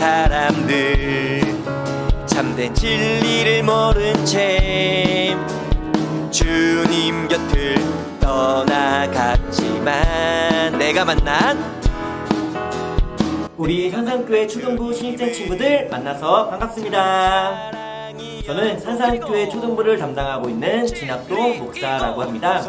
사람들 참된 진리를 모른 채 주님 곁을 떠나갔지만 내가 만난 우리 산산교회 초등부 신입생 친구들 만나서 반갑습니다. 저는 산산교회 초등부를 담당하고 있는 진학동 목사라고 합니다.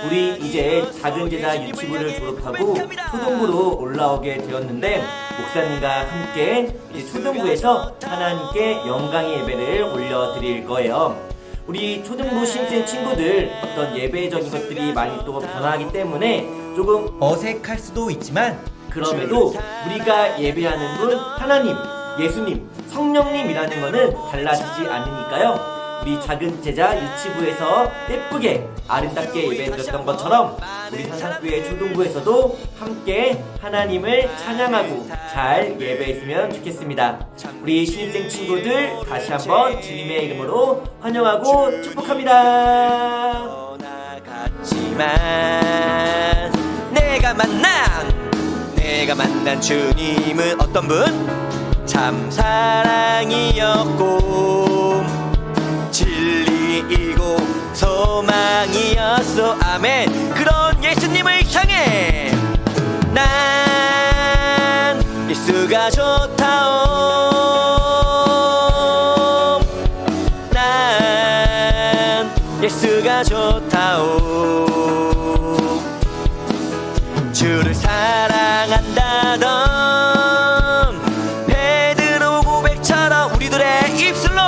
우리 이제 작은 제자 유치부를 졸업하고 초등부로 올라오게 되었는데 목사님과 함께 이제 초등부에서 하나님께 영광의 예배를 올려드릴 거예요. 우리 초등부 신입생 친구들 어떤 예배적인 것들이 많이 또 변하기 때문에 조금 어색할 수도 있지만 그럼에도 우리가 예배하는 분 하나님, 예수님, 성령님이라는 거는 달라지지 않으니까요. 우리 작은 제자 유치부에서 예쁘게 아름답게 예배드렸던 것처럼 우리 산산교회 초등부에서도 함께 하나님을 찬양하고 잘 예배했으면 좋겠습니다. 우리 신입생 친구들 다시 한번 주님의 이름으로 환영하고 축복합니다. 내가 만난 주님은 어떤 분? 참 사랑이었고 진리이고 소망이었어. 아멘. 그런 예수님을 향해 난 예수가 좋다오. 난 예수가 좋다오. 주를 사랑한다던 베드로 고백처럼 우리들의 입술로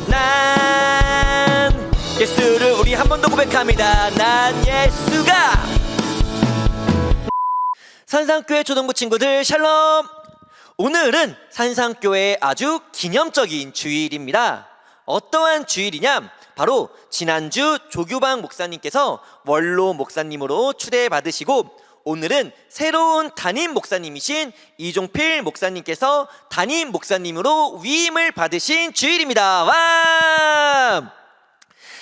난 예수를 우리 한 번 더 고백합니다. 난 예수가. 산산교회 초등부 친구들 샬롬. 오늘은 산산교회의 아주 기념적인 주일입니다. 어떠한 주일이냐? 바로 지난주 조규방 목사님께서 원로 목사님으로 추대받으시고 오늘은 새로운 담임 목사님이신 이종필 목사님께서 담임 목사님으로 위임을 받으신 주일입니다. 와!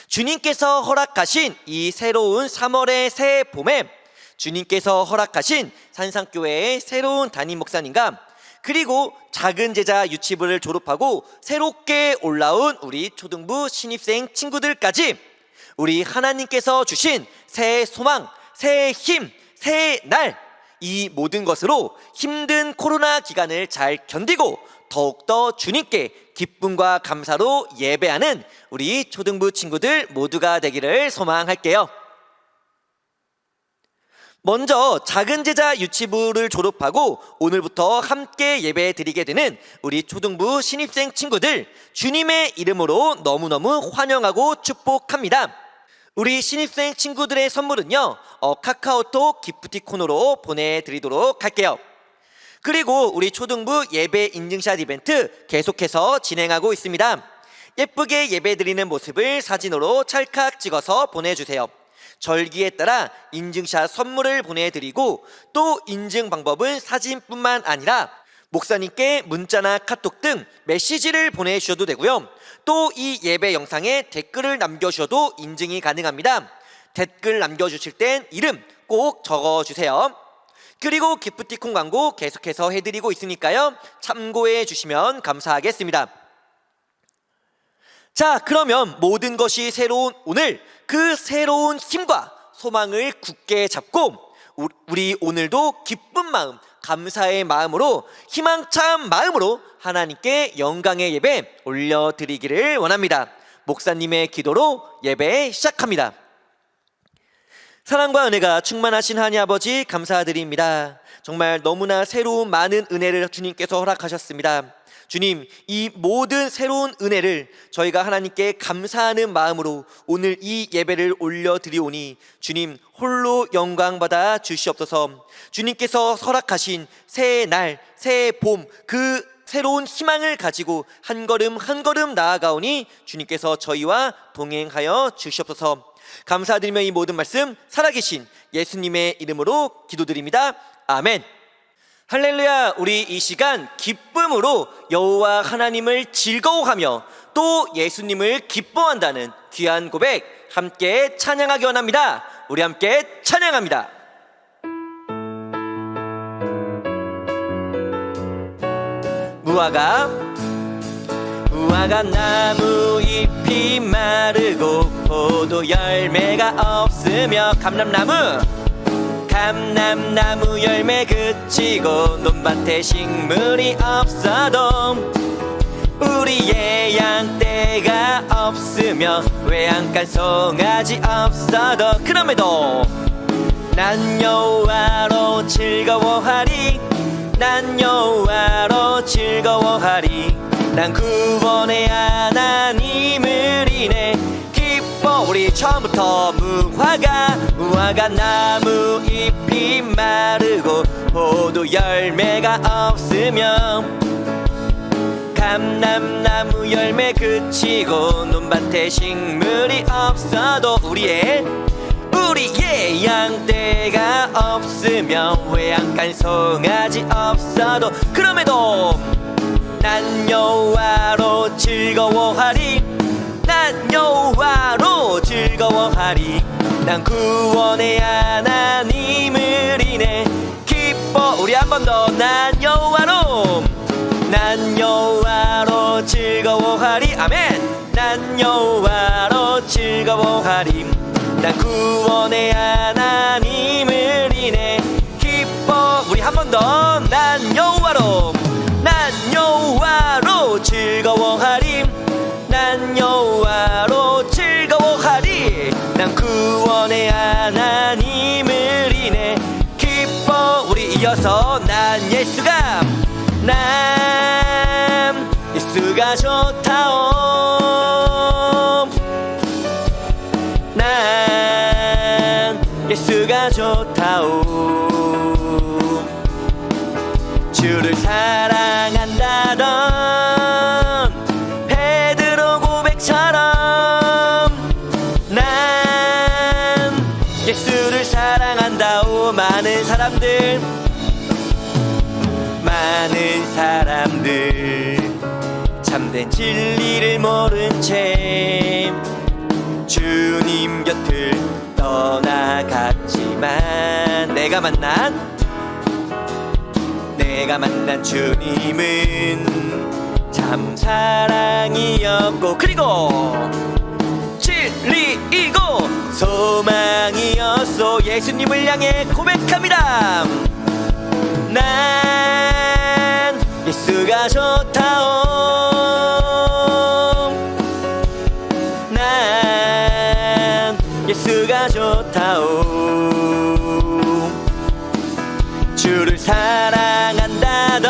주님께서 허락하신 이 새로운 3월의 새 봄에 주님께서 허락하신 산산교회의 새로운 담임 목사님과 그리고 작은 제자 유치부를 졸업하고 새롭게 올라온 우리 초등부 신입생 친구들까지 우리 하나님께서 주신 새 소망, 새 힘, 새 날, 이 모든 것으로 힘든 코로나 기간을 잘 견디고 더욱더 주님께 기쁨과 감사로 예배하는 우리 초등부 친구들 모두가 되기를 소망할게요. 먼저 작은 제자 유치부를 졸업하고 오늘부터 함께 예배 드리게 되는 우리 초등부 신입생 친구들 주님의 이름으로 너무너무 환영하고 축복합니다. 우리 신입생 친구들의 선물은요 카카오톡 기프티콘으로 보내드리도록 할게요. 그리고 우리 초등부 예배 인증샷 이벤트 계속해서 진행하고 있습니다. 예쁘게 예배 드리는 모습을 사진으로 찰칵 찍어서 보내주세요. 절기에 따라 인증샷 선물을 보내드리고 또 인증 방법은 사진뿐만 아니라 목사님께 문자나 카톡 등 메시지를 보내주셔도 되고요. 또 이 예배 영상에 댓글을 남겨주셔도 인증이 가능합니다. 댓글 남겨주실 땐 이름 꼭 적어주세요. 그리고 기프티콘 광고 계속해서 해드리고 있으니까요. 참고해 주시면 감사하겠습니다. 자, 그러면 모든 것이 새로운 오늘 그 새로운 힘과 소망을 굳게 잡고 우리 오늘도 기쁜 마음, 감사의 마음으로 희망찬 마음으로 하나님께 영광의 예배 올려드리기를 원합니다. 목사님의 기도로 예배 시작합니다. 사랑과 은혜가 충만하신 하나님 아버지 감사드립니다. 정말 너무나 새로운 많은 은혜를 주님께서 허락하셨습니다. 주님, 이 모든 새로운 은혜를 저희가 하나님께 감사하는 마음으로 오늘 이 예배를 올려드리오니 주님 홀로 영광받아 주시옵소서. 주님께서 허락하신 새 날, 새 봄, 그 새로운 희망을 가지고 한 걸음 한 걸음 나아가오니 주님께서 저희와 동행하여 주시옵소서. 감사드리며 이 모든 말씀 살아계신 예수님의 이름으로 기도드립니다. 아멘. 할렐루야. 우리 이 시간 기쁨으로 여호와 하나님을 즐거워하며 또 예수님을 기뻐한다는 귀한 고백 함께 찬양하기 원합니다. 우리 함께 찬양합니다. 무화과 나무 잎이 마르고 포도 열매가 없으며 감람나무 열매 그치고 논밭에 식물이 없어도 우리의 양떼가 없으며 외양간 송아지 없어도 그럼에도 난 여호와로 즐거워하리 난 여호와로 즐거워하리 난 구원의 하나님을 인해 기뻐. 우리 처음부터 무화과 나무 잎이 마르고 포도 열매가 없으며 감람나무 열매 그치고 논밭에 식물이 없어도 우리의 양떼가 없으며 외양간 송아지 없어도 그럼에도 난 여호와로 즐거워하리 난 여호와로 즐거워하리 난 구원의 하나님을 인해 기뻐. 우리 한 번 더 난 여호와로 즐거워하리 아멘. 난 여호와로 즐거워하리 난 구원의 하나님을 인해 기뻐. 우리 한 번 더 난 여호와로 즐거워하리 난 여호와로 즐거워하리 난 구원의 하나님을 인해 기뻐. 우리 이어서 난 예수가 좋다오 난 예수가 좋다오 주를 사랑한다던 베드로 고백처럼 난 예수를 사랑한다오. 많은 사람들 참된 진리를 모른 채 주님 곁을 떠나갔지만 내가 만난 주님은 참 사랑이었고 그리고 진리이고 소망이었소. 예수님을 향해 고백합니다. 난 예수가 좋다오 난 예수가 좋다오 주를 사랑한다던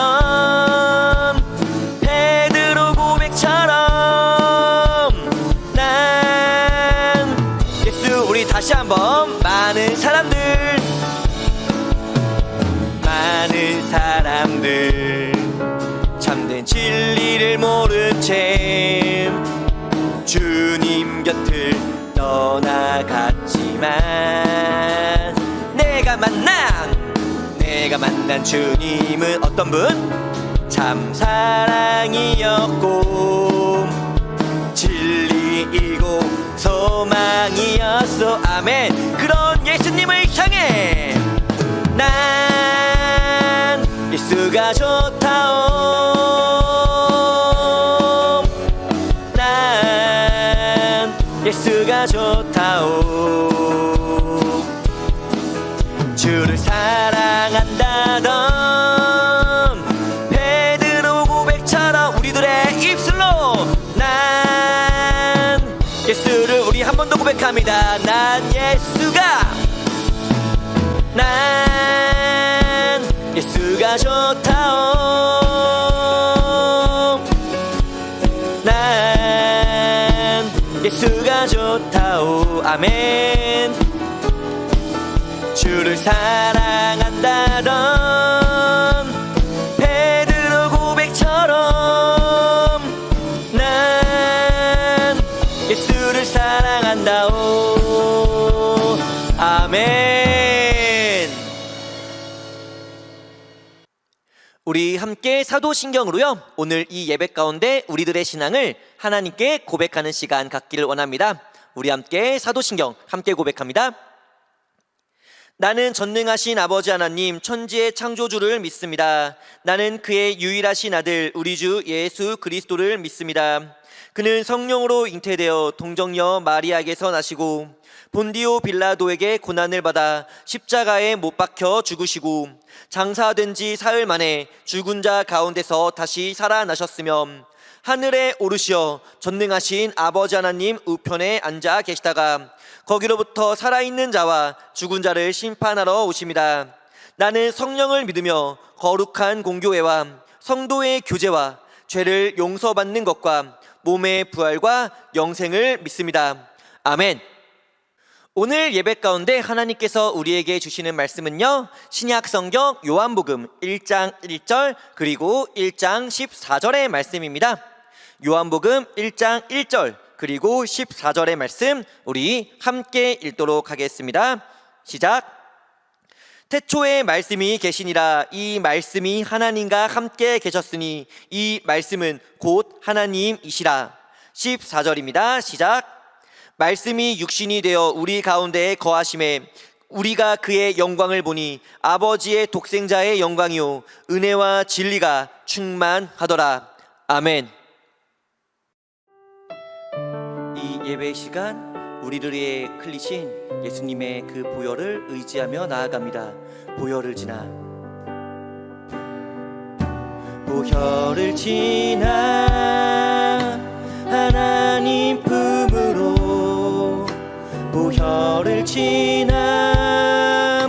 베드로 고백처럼 난 예수. 우리 다시 한번 많은 사람들 참된 진리를 모른 채 주님 곁을 떠나갔지만 내가 만난 주님은 어떤 분? 참 사랑이었고 진리이고 소망이었어. 아멘. 그런 예수님을 향해 난 예수가 좋다오 난 예수가 좋다오 주를 사랑한다던 베드로 고백처럼 우리들의 입술로 난 예수를 우리 한 번 더 고백합니다. 난 예수가 좋다오 난 예수가 좋다오 아멘. 주를 사랑한다던 베드로 고백처럼 난 예수를 사랑한다오 아멘. 우리 함께 사도신경으로요 오늘 이 예배 가운데 우리들의 신앙을 하나님께 고백하는 시간 갖기를 원합니다. 우리 함께 사도신경 함께 고백합니다. 나는 전능하신 아버지 하나님 천지의 창조주를 믿습니다. 나는 그의 유일하신 아들 우리 주 예수 그리스도를 믿습니다. 그는 성령으로 잉태되어 동정녀 마리아에게서 나시고 본디오 빌라도에게 고난을 받아 십자가에 못 박혀 죽으시고 장사된 지 사흘 만에 죽은 자 가운데서 다시 살아나셨으며 하늘에 오르시어 전능하신 아버지 하나님 우편에 앉아 계시다가 거기로부터 살아있는 자와 죽은 자를 심판하러 오십니다. 나는 성령을 믿으며 거룩한 공교회와 성도의 교제와 죄를 용서받는 것과 몸의 부활과 영생을 믿습니다. 아멘. 오늘 예배 가운데 하나님께서 우리에게 주시는 말씀은요, 신약 성경 요한복음 1장 1절 그리고 1장 14절의 말씀입니다. 요한복음 1장 1절 그리고 14절의 말씀 우리 함께 읽도록 하겠습니다. 시작. 태초에 말씀이 계시니라. 이 말씀이 하나님과 함께 계셨으니 이 말씀은 곧 하나님이시라. 14절입니다. 시작. 말씀이 육신이 되어 우리 가운데에 거하심에 우리가 그의 영광을 보니 아버지의 독생자의 영광이요 은혜와 진리가 충만하더라. 아멘. 이 예배 시간 우리들의 클리신 예수님의 그 보혈을 의지하며 나아갑니다. 보혈을 지나 보혈을 지나 하나님 품으로 보혈을 지나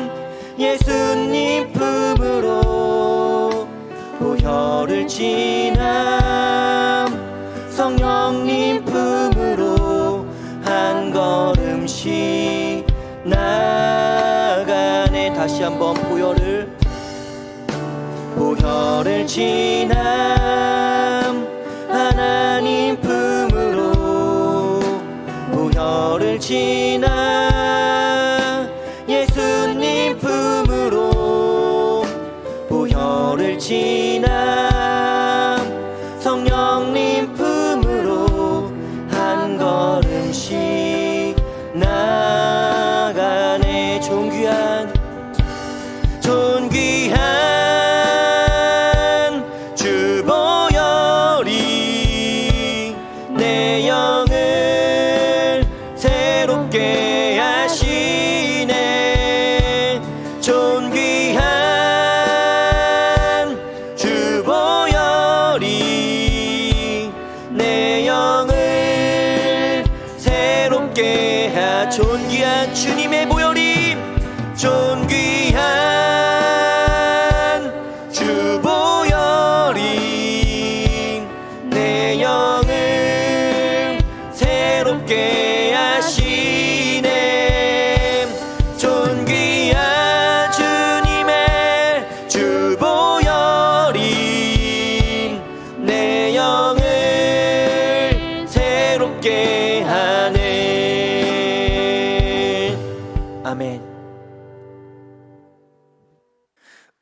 예수님 품으로 보혈을 지나 성령님 품으로 한 걸음씩 나가네. 다시 한번 보혈을 지나 하나님 품으로 보혈을 지나 예수님 품으로 보혈을 지나 성령님 품으로 한 걸음씩 나가네. 존귀한 주보혈이 내 영을 새롭게 하시네. 존귀한 주보혈이 내 영을 새롭게 하. 존귀한 주님의 보혈이 존귀한 주보혈이 내 영을 새롭게 하시네. 존귀한 주님의 주보혈이 내 영을 새롭게 하네. 아멘.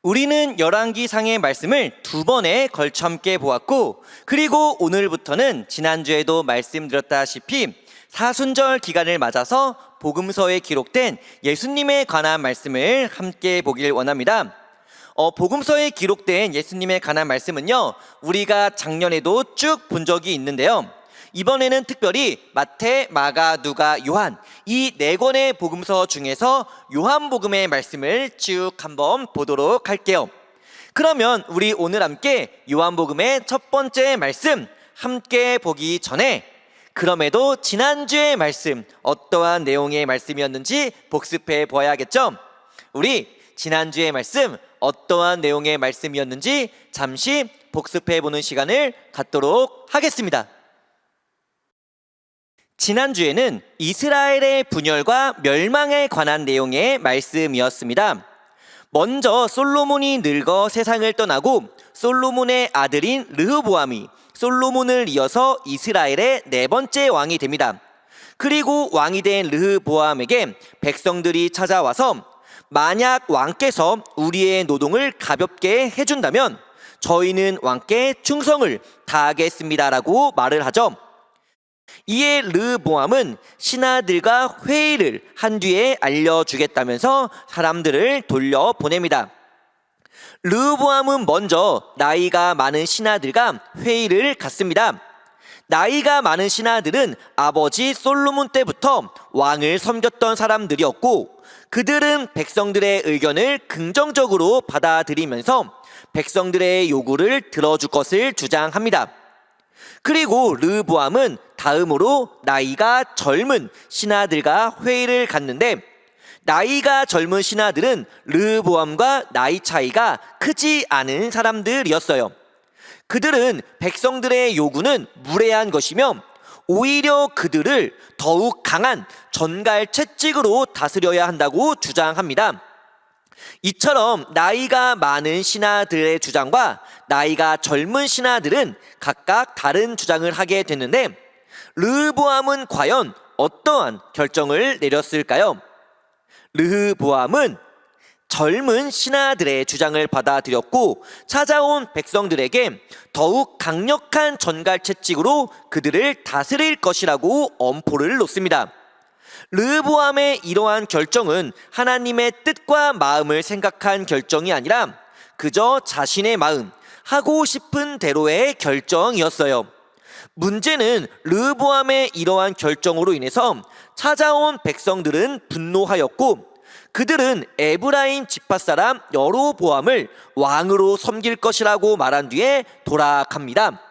우리는 열왕기상의 말씀을 두 번에 걸쳐 함께 보았고, 그리고 오늘부터는 지난주에도 말씀드렸다시피 사순절 기간을 맞아서 복음서에 기록된 예수님에 관한 말씀을 함께 보길 원합니다. 복음서에 기록된 예수님에 관한 말씀은요, 우리가 작년에도 쭉 본 적이 있는데요, 이번에는 특별히 마태, 마가, 누가, 요한 이 네 권의 복음서 중에서 요한복음의 말씀을 쭉 한번 보도록 할게요. 그러면 우리 오늘 함께 요한복음의 첫 번째 말씀 함께 보기 전에, 그럼에도 지난주의 말씀 어떠한 내용의 말씀이었는지 복습해 보아야겠죠? 우리 지난주의 말씀 어떠한 내용의 말씀이었는지 잠시 복습해 보는 시간을 갖도록 하겠습니다. 지난주에는 이스라엘의 분열과 멸망에 관한 내용의 말씀이었습니다. 먼저 솔로몬이 늙어 세상을 떠나고 솔로몬의 아들인 르호보암이 솔로몬을 이어서 이스라엘의 네 번째 왕이 됩니다. 그리고 왕이 된 르호보암에게 백성들이 찾아와서 만약 왕께서 우리의 노동을 가볍게 해준다면 저희는 왕께 충성을 다하겠습니다라고 말을 하죠. 이에 르보암은 신하들과 회의를 한 뒤에 알려주겠다면서 사람들을 돌려보냅니다. 르보암은 먼저 나이가 많은 신하들과 회의를 갖습니다. 나이가 많은 신하들은 아버지 솔로몬 때부터 왕을 섬겼던 사람들이었고, 그들은 백성들의 의견을 긍정적으로 받아들이면서 백성들의 요구를 들어줄 것을 주장합니다. 그리고 르보암은 다음으로 나이가 젊은 신하들과 회의를 갖는데, 나이가 젊은 신하들은 르보암과 나이 차이가 크지 않은 사람들이었어요. 그들은 백성들의 요구는 무례한 것이며 오히려 그들을 더욱 강한 전갈 채찍으로 다스려야 한다고 주장합니다. 이처럼 나이가 많은 신하들의 주장과 나이가 젊은 신하들은 각각 다른 주장을 하게 됐는데, 르보암은 과연 어떠한 결정을 내렸을까요? 르보암은 젊은 신하들의 주장을 받아들였고, 찾아온 백성들에게 더욱 강력한 전갈 채찍으로 그들을 다스릴 것이라고 엄포를 놓습니다. 르보암의 이러한 결정은 하나님의 뜻과 마음을 생각한 결정이 아니라 그저 자신의 마음, 하고 싶은 대로의 결정이었어요. 문제는 르보암의 이러한 결정으로 인해서 찾아온 백성들은 분노하였고, 그들은 에브라임 지파 사람 여로보암을 왕으로 섬길 것이라고 말한 뒤에 돌아갑니다.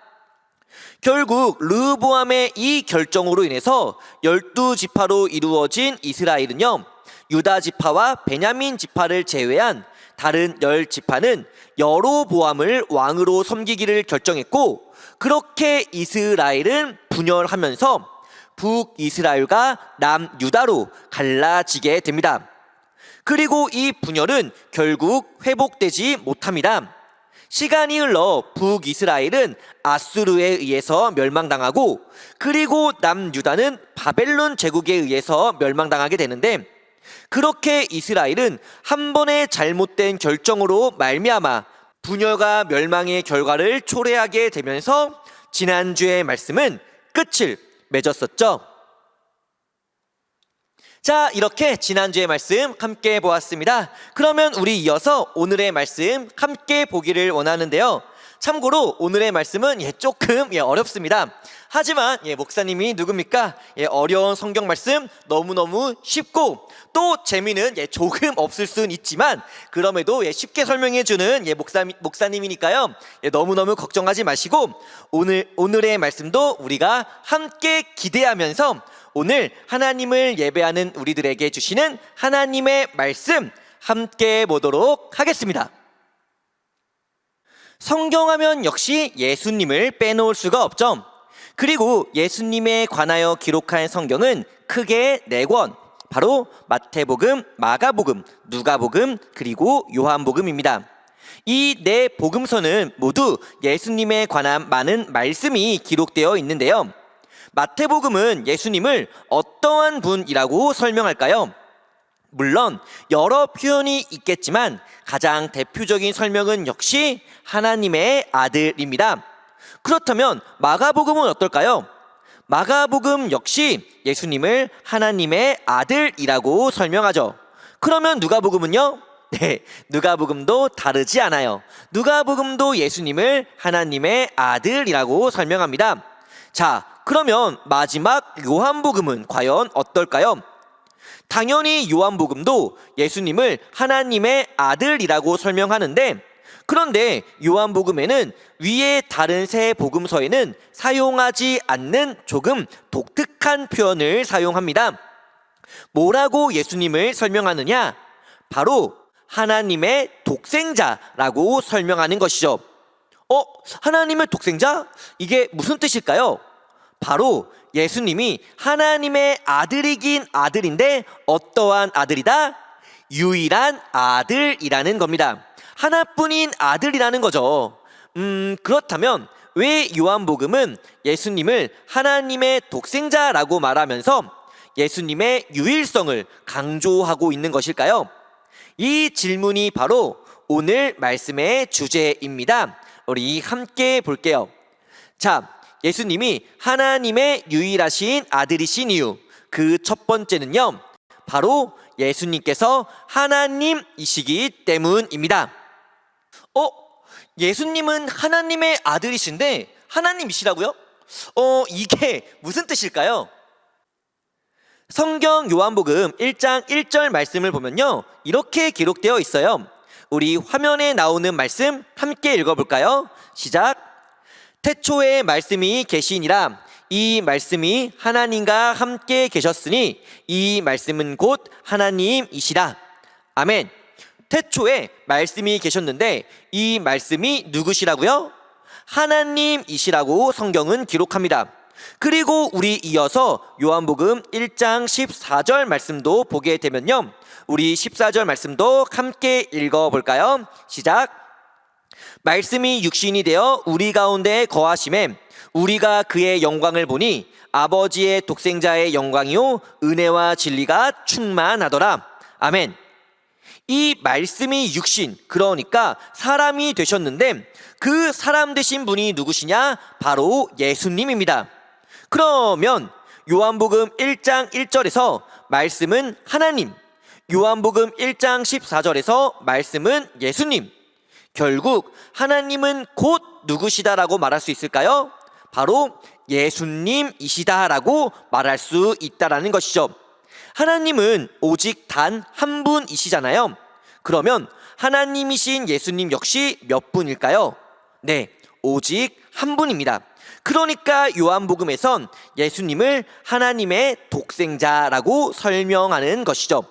결국 르보암의 이 결정으로 인해서 12지파로 이루어진 이스라엘은요, 유다 지파와 베냐민 지파를 제외한 다른 10지파는 여로보암을 왕으로 섬기기를 결정했고, 그렇게 이스라엘은 분열하면서 북이스라엘과 남유다로 갈라지게 됩니다. 그리고 이 분열은 결국 회복되지 못합니다. 시간이 흘러 북이스라엘은 아수르에 의해서 멸망당하고, 그리고 남유다는 바벨론 제국에 의해서 멸망당하게 되는데, 그렇게 이스라엘은 한 번의 잘못된 결정으로 말미암아 분열과 멸망의 결과를 초래하게 되면서 지난주의 말씀은 끝을 맺었었죠. 자, 이렇게 지난주의 말씀 함께 보았습니다. 그러면 우리 이어서 오늘의 말씀 함께 보기를 원하는데요. 참고로 오늘의 말씀은 조금 어렵습니다. 하지만 목사님이 누굽니까? 어려운 성경 말씀 너무너무 쉽고 또 재미는 조금 없을 수는 있지만 그럼에도 쉽게 설명해주는 목사님이니까요. 너무너무 걱정하지 마시고 오늘의 말씀도 우리가 함께 기대하면서 오늘 하나님을 예배하는 우리들에게 주시는 하나님의 말씀 함께 보도록 하겠습니다. 성경하면 역시 예수님을 빼놓을 수가 없죠. 그리고 예수님에 관하여 기록한 성경은 크게 4권, 바로 마태복음, 마가복음, 누가복음, 그리고 요한복음입니다. 이 4복음서는 모두 예수님에 관한 많은 말씀이 기록되어 있는데요. 마태복음은 예수님을 어떠한 분이라고 설명할까요? 물론 여러 표현이 있겠지만 가장 대표적인 설명은 역시 하나님의 아들입니다. 그렇다면 마가복음은 어떨까요? 마가복음 역시 예수님을 하나님의 아들이라고 설명하죠. 그러면 누가복음은요? 네, 누가복음도 다르지 않아요. 누가복음도 예수님을 하나님의 아들이라고 설명합니다. 자, 그러면 마지막 요한복음은 과연 어떨까요? 당연히 요한복음도 예수님을 하나님의 아들이라고 설명하는데, 그런데 요한복음에는 위의 다른 세 복음서에는 사용하지 않는 조금 독특한 표현을 사용합니다. 뭐라고 예수님을 설명하느냐? 바로 하나님의 독생자라고 설명하는 것이죠. 하나님의 독생자? 이게 무슨 뜻일까요? 바로 예수님이 하나님의 아들이긴 아들인데 어떠한 아들이다? 유일한 아들이라는 겁니다. 하나뿐인 아들이라는 거죠. 그렇다면 왜 요한복음은 예수님을 하나님의 독생자라고 말하면서 예수님의 유일성을 강조하고 있는 것일까요? 이 질문이 바로 오늘 말씀의 주제입니다. 우리 함께 볼게요. 자, 예수님이 하나님의 유일하신 아들이신 이유, 그 첫 번째는요, 바로 예수님께서 하나님이시기 때문입니다. 예수님은 하나님의 아들이신데 하나님이시라고요? 이게 무슨 뜻일까요? 성경 요한복음 1장 1절 말씀을 보면요, 이렇게 기록되어 있어요. 우리 화면에 나오는 말씀 함께 읽어볼까요? 시작. 태초에 말씀이 계시니라. 이 말씀이 하나님과 함께 계셨으니 이 말씀은 곧 하나님이시라. 아멘. 태초에 말씀이 계셨는데 이 말씀이 누구시라고요? 하나님이시라고 성경은 기록합니다. 그리고 우리 이어서 요한복음 1장 14절 말씀도 보게 되면요, 우리 14절 말씀도 함께 읽어볼까요? 시작. 말씀이 육신이 되어 우리 가운데 거하심에 우리가 그의 영광을 보니 아버지의 독생자의 영광이요 은혜와 진리가 충만하더라. 아멘. 이 말씀이 육신, 그러니까 사람이 되셨는데 그 사람 되신 분이 누구시냐? 바로 예수님입니다. 그러면 요한복음 1장 1절에서 말씀은 하나님, 요한복음 1장 14절에서 말씀은 예수님, 결국 하나님은 곧 누구시다라고 말할 수 있을까요? 바로 예수님이시다라고 말할 수 있다라는 것이죠. 하나님은 오직 단 한 분이시잖아요. 그러면 하나님이신 예수님 역시 몇 분일까요? 네, 오직 한 분입니다. 그러니까 요한복음에선 예수님을 하나님의 독생자라고 설명하는 것이죠.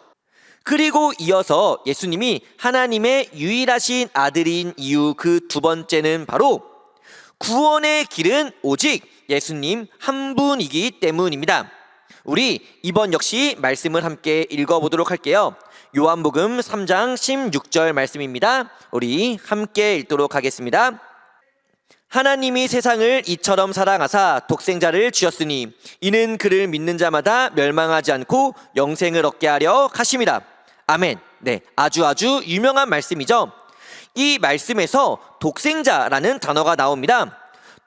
그리고 이어서 예수님이 하나님의 유일하신 아들인 이유, 그 두 번째는 바로 구원의 길은 오직 예수님 한 분이기 때문입니다. 우리 이번 역시 말씀을 함께 읽어보도록 할게요. 요한복음 3장 16절 말씀입니다. 우리 함께 읽도록 하겠습니다. 하나님이 세상을 이처럼 사랑하사 독생자를 주셨으니 이는 그를 믿는 자마다 멸망하지 않고 영생을 얻게 하려 하심이라. 아멘. 네, 아주 유명한 말씀이죠. 이 말씀에서 독생자라는 단어가 나옵니다.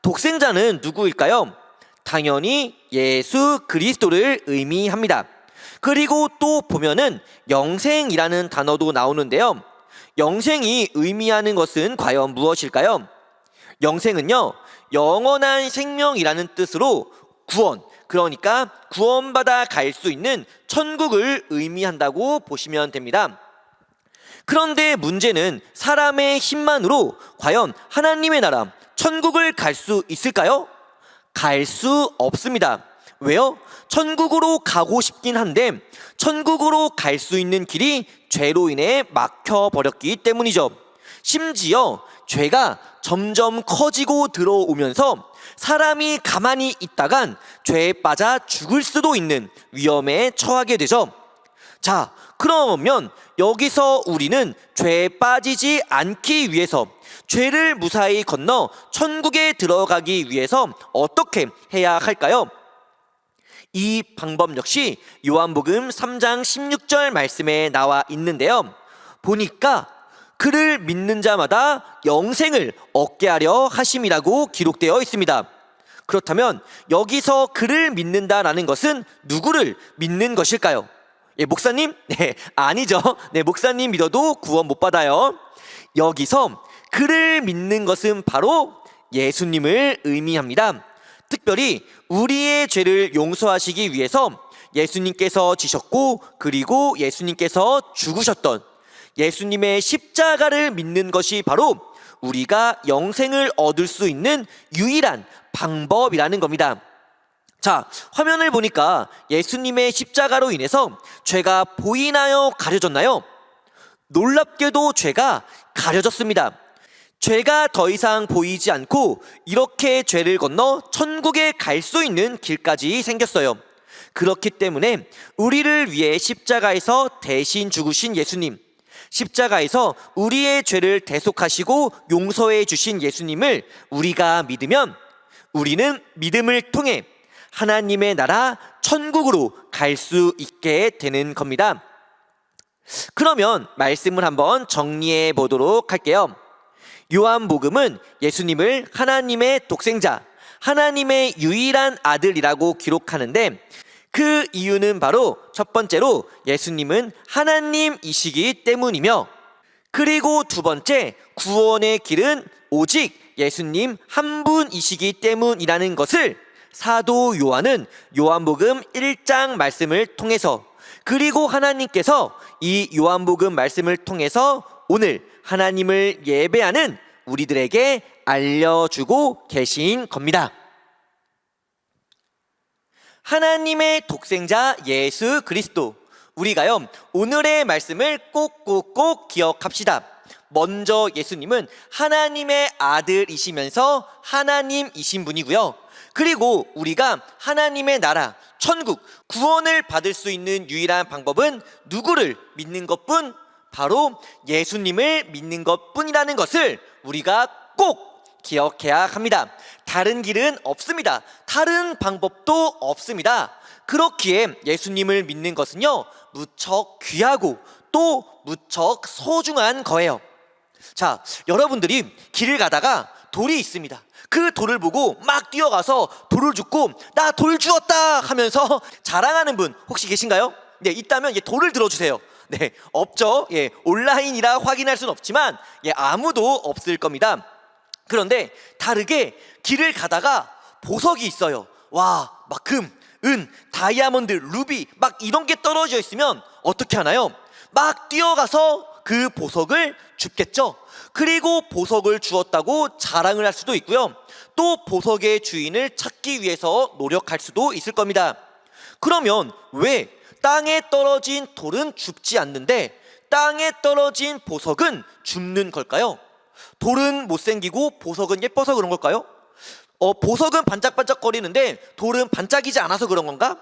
독생자는 누구일까요? 당연히 예수 그리스도를 의미합니다. 그리고 또 보면은 영생이라는 단어도 나오는데요, 영생이 의미하는 것은 과연 무엇일까요? 영생은요, 영원한 생명이라는 뜻으로 구원, 그러니까 구원받아 갈 수 있는 천국을 의미한다고 보시면 됩니다. 그런데 문제는 사람의 힘만으로 과연 하나님의 나라, 천국을 갈 수 있을까요? 갈 수 없습니다. 왜요? 천국으로 가고 싶긴 한데 천국으로 갈 수 있는 길이 죄로 인해 막혀버렸기 때문이죠. 심지어 죄가 점점 커지고 들어오면서 사람이 가만히 있다간 죄에 빠져 죽을 수도 있는 위험에 처하게 되죠. 자, 그러면 여기서 우리는 죄에 빠지지 않기 위해서, 죄를 무사히 건너 천국에 들어가기 위해서 어떻게 해야 할까요? 이 방법 역시 요한복음 3장 16절 말씀에 나와 있는데요, 보니까 그를 믿는 자마다 영생을 얻게 하려 하심이라고 기록되어 있습니다. 그렇다면 여기서 그를 믿는다라는 것은 누구를 믿는 것일까요? 목사님? 네, 아니죠. 네, 목사님 믿어도 구원 못 받아요. 여기서 그를 믿는 것은 바로 예수님을 의미합니다. 특별히 우리의 죄를 용서하시기 위해서 예수님께서 지셨고 그리고 예수님께서 죽으셨던 예수님의 십자가를 믿는 것이 바로 우리가 영생을 얻을 수 있는 유일한 방법이라는 겁니다. 자, 화면을 보니까 예수님의 십자가로 인해서 죄가 보이나요? 가려졌나요? 놀랍게도 죄가 가려졌습니다. 죄가 더 이상 보이지 않고 이렇게 죄를 건너 천국에 갈 수 있는 길까지 생겼어요. 그렇기 때문에 우리를 위해 십자가에서 대신 죽으신 예수님, 십자가에서 우리의 죄를 대속하시고 용서해 주신 예수님을 우리가 믿으면 우리는 믿음을 통해 하나님의 나라 천국으로 갈 수 있게 되는 겁니다. 그러면 말씀을 한번 정리해 보도록 할게요. 요한복음은 예수님을 하나님의 독생자, 하나님의 유일한 아들이라고 기록하는데, 그 이유는 바로 첫 번째로 예수님은 하나님이시기 때문이며, 그리고 두 번째, 구원의 길은 오직 예수님 한 분이시기 때문이라는 것을 사도 요한은 요한복음 1장 말씀을 통해서, 그리고 하나님께서 이 요한복음 말씀을 통해서 오늘 하나님을 예배하는 우리들에게 알려주고 계신 겁니다. 하나님의 독생자 예수 그리스도, 우리가요 오늘의 말씀을 꼭꼭꼭 기억합시다. 먼저 예수님은 하나님의 아들이시면서 하나님이신 분이고요, 그리고 우리가 하나님의 나라, 천국, 구원을 받을 수 있는 유일한 방법은 누구를 믿는 것뿐, 바로 예수님을 믿는 것뿐이라는 것을 우리가 꼭 기억해야 합니다. 다른 길은 없습니다. 다른 방법도 없습니다. 그렇기에 예수님을 믿는 것은요 무척 귀하고 또 무척 소중한 거예요. 자, 여러분들이 길을 가다가 돌이 있습니다. 그 돌을 보고 막 뛰어가서 돌을 줍고 나 돌 주웠다 하면서 자랑하는 분 혹시 계신가요? 네, 있다면 돌을 들어주세요. 네, 없죠. 온라인이라 확인할 수는 없지만 아무도 없을 겁니다. 그런데 다르게 길을 가다가 보석이 있어요. 와, 막 금, 은, 다이아몬드, 루비 막 이런 게 떨어져 있으면 어떻게 하나요? 막 뛰어가서 그 보석을 줍겠죠. 그리고 보석을 주었다고 자랑을 할 수도 있고요, 또 보석의 주인을 찾기 위해서 노력할 수도 있을 겁니다. 그러면 왜 땅에 떨어진 돌은 줍지 않는데 땅에 떨어진 보석은 줍는 걸까요? 돌은 못생기고 보석은 예뻐서 그런 걸까요? 보석은 반짝반짝거리는데 돌은 반짝이지 않아서 그런 건가?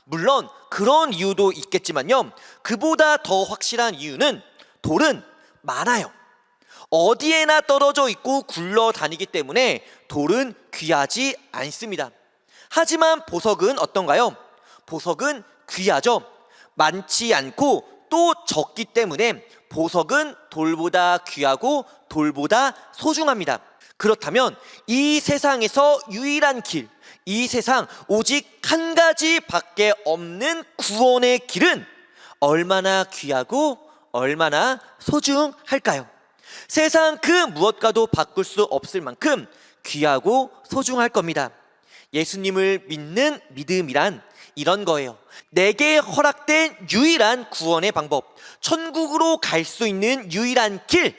물론 그런 이유도 있겠지만요, 그보다 더 확실한 이유는 돌은 많아요. 어디에나 떨어져 있고 굴러다니기 때문에 돌은 귀하지 않습니다. 하지만 보석은 어떤가요? 보석은 귀하죠. 많지 않고 또 적기 때문에 보석은 돌보다 귀하고 돌보다 소중합니다. 그렇다면 이 세상에서 유일한 길, 이 세상 오직 한 가지 밖에 없는 구원의 길은 얼마나 귀하고 얼마나 소중할까요? 세상 그 무엇과도 바꿀 수 없을 만큼 귀하고 소중할 겁니다. 예수님을 믿는 믿음이란 이런 거예요. 내게 허락된 유일한 구원의 방법, 천국으로 갈 수 있는 유일한 길.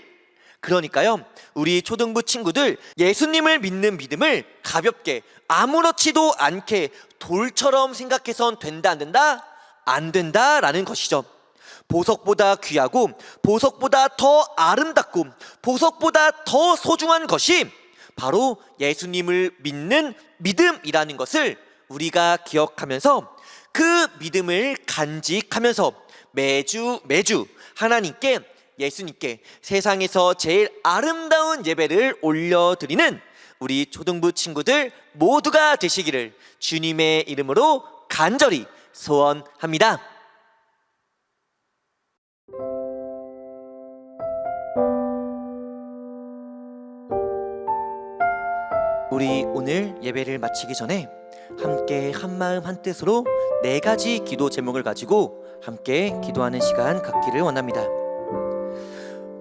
그러니까요, 우리 초등부 친구들, 예수님을 믿는 믿음을 가볍게 아무렇지도 않게 돌처럼 생각해선 된다 안 된다? 안 된다라는 것이죠. 보석보다 귀하고 보석보다 더 아름답고 보석보다 더 소중한 것이 바로 예수님을 믿는 믿음이라는 것을 우리가 기억하면서 그 믿음을 간직하면서 매주 하나님께, 예수님께 세상에서 제일 아름다운 예배를 올려드리는 우리 초등부 친구들 모두가 되시기를 주님의 이름으로 간절히 소원합니다. 우리 오늘 예배를 마치기 전에 함께 한마음 한뜻으로 4가지 기도 제목을 가지고 함께 기도하는 시간 갖기를 원합니다.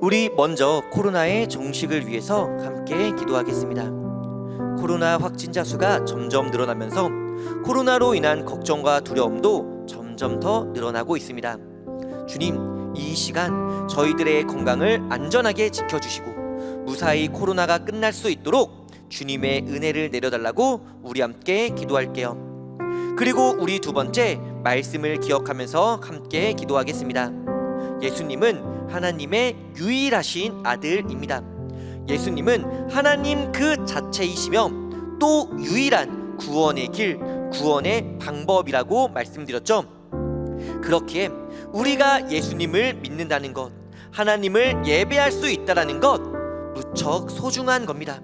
우리 먼저 코로나의 종식을 위해서 함께 기도하겠습니다. 코로나 확진자 수가 점점 늘어나면서 코로나로 인한 걱정과 두려움도 점점 더 늘어나고 있습니다. 주님, 이 시간 저희들의 건강을 안전하게 지켜주시고 무사히 코로나가 끝날 수 있도록 주님의 은혜를 내려달라고 우리 함께 기도할게요. 그리고 우리 두 번째 말씀을 기억하면서 함께 기도하겠습니다. 예수님은 하나님의 유일하신 아들입니다. 예수님은 하나님 그 자체이시며 또 유일한 구원의 길, 구원의 방법이라고 말씀드렸죠. 그렇기에 우리가 예수님을 믿는다는 것, 하나님을 예배할 수 있다는 것 무척 소중한 겁니다.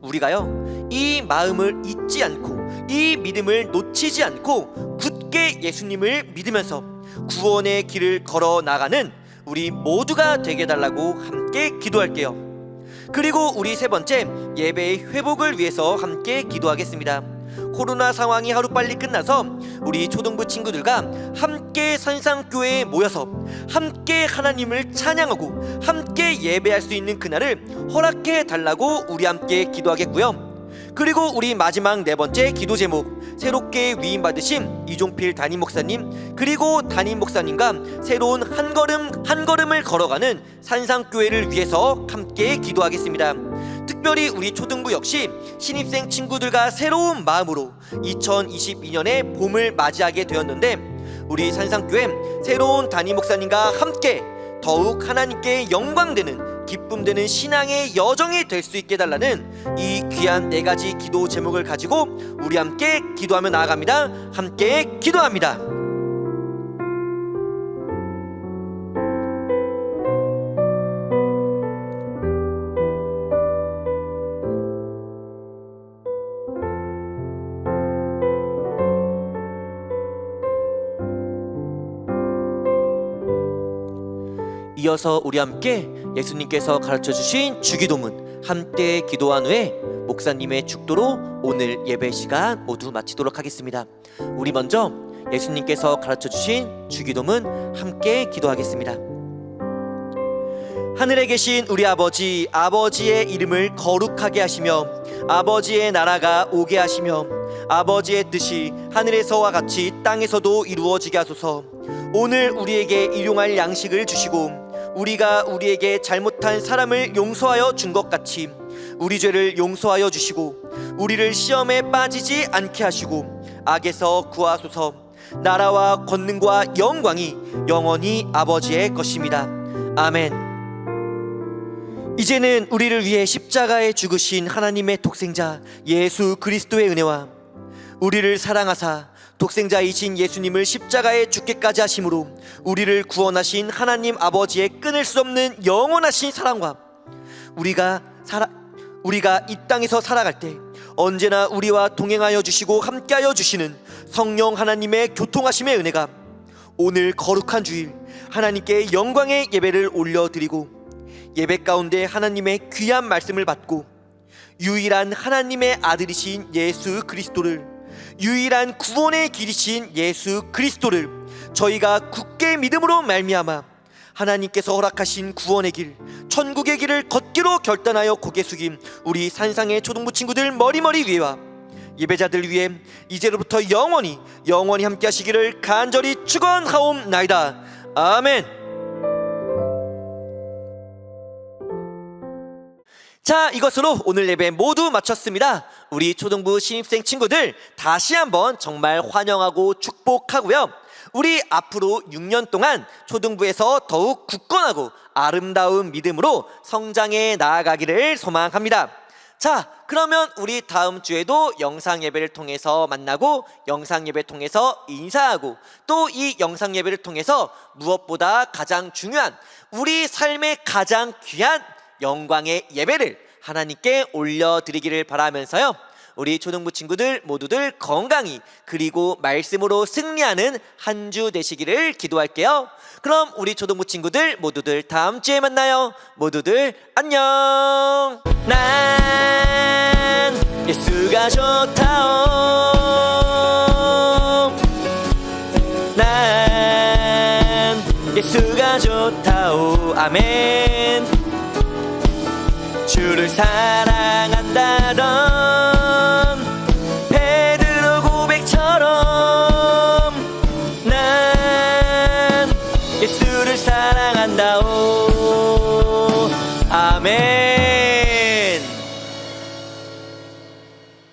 우리가요, 이 마음을 잊지 않고 이 믿음을 놓치지 않고 굳게 예수님을 믿으면서 구원의 길을 걸어 나가는 우리 모두가 되게 해달라고 함께 기도할게요. 그리고 우리 세 번째, 예배의 회복을 위해서 함께 기도하겠습니다. 코로나 상황이 하루빨리 끝나서 우리 초등부 친구들과 함께 산상교회에 모여서 함께 하나님을 찬양하고 함께 예배할 수 있는 그날을 허락해 달라고 우리 함께 기도하겠고요. 그리고 우리 마지막 네 번째 기도 제목, 새롭게 위임받으신 이종필 담임 목사님 그리고 담임 목사님과 새로운 한 걸음을 걸어가는 산상교회를 위해서 함께 기도하겠습니다. 특별히 우리 초등부 역시 신입생 친구들과 새로운 마음으로 2022년의 봄을 맞이하게 되었는데, 우리 산상교회 새로운 담임 목사님과 함께 더욱 하나님께 영광되는 기쁨되는 신앙의 여정이 될 수 있게 달라는 이 귀한 네 가지 기도 제목을 가지고 우리 함께 기도하며 나아갑니다. 함께 기도합니다. 이어서 우리 함께 예수님께서 가르쳐주신 주기도문 함께 기도한 후에 목사님의 축도로 오늘 예배 시간 모두 마치도록 하겠습니다. 우리 먼저 예수님께서 가르쳐주신 주기도문 함께 기도하겠습니다. 하늘에 계신 우리 아버지, 아버지의 이름을 거룩하게 하시며 아버지의 나라가 오게 하시며 아버지의 뜻이 하늘에서와 같이 땅에서도 이루어지게 하소서. 오늘 우리에게 일용할 양식을 주시고 우리가 우리에게 잘못한 사람을 용서하여 준 것 같이 우리 죄를 용서하여 주시고 우리를 시험에 빠지지 않게 하시고 악에서 구하소서. 나라와 권능과 영광이 영원히 아버지의 것입니다. 아멘. 이제는 우리를 위해 십자가에 죽으신 하나님의 독생자 예수 그리스도의 은혜와 우리를 사랑하사 독생자이신 예수님을 십자가에 죽게까지 하심으로 우리를 구원하신 하나님 아버지의 끊을 수 없는 영원하신 사랑과 우리가 이 땅에서 살아갈 때 언제나 우리와 동행하여 주시고 함께하여 주시는 성령 하나님의 교통하심의 은혜가 오늘 거룩한 주일 하나님께 영광의 예배를 올려드리고 예배 가운데 하나님의 귀한 말씀을 받고 유일한 하나님의 아들이신 예수 그리스도를, 유일한 구원의 길이신 예수 그리스도를 저희가 굳게 믿음으로 말미암아 하나님께서 허락하신 구원의 길, 천국의 길을 걷기로 결단하여 고개 숙인 우리 산상의 초등부 친구들 머리머리 위에와 예배자들 위해 이제로부터 영원히 함께 하시기를 간절히 축원하옵나이다. 아멘. 자, 이것으로 오늘 예배 모두 마쳤습니다. 우리 초등부 신입생 친구들 다시 한번 정말 환영하고 축복하고요. 우리 앞으로 6년 동안 초등부에서 더욱 굳건하고 아름다운 믿음으로 성장해 나아가기를 소망합니다. 자, 그러면 우리 다음 주에도 영상 예배를 통해서 만나고 영상 예배 통해서 인사하고 또 이 영상 예배를 통해서 무엇보다 가장 중요한 우리 삶의 가장 귀한 영광의 예배를 하나님께 올려드리기를 바라면서요, 우리 초등부 친구들 모두들 건강히 그리고 말씀으로 승리하는 한 주 되시기를 기도할게요. 그럼 우리 초등부 친구들 모두들 다음 주에 만나요. 모두들 안녕. 난 예수가 좋다오. 난 예수가 좋다오. 아멘. 주를 사랑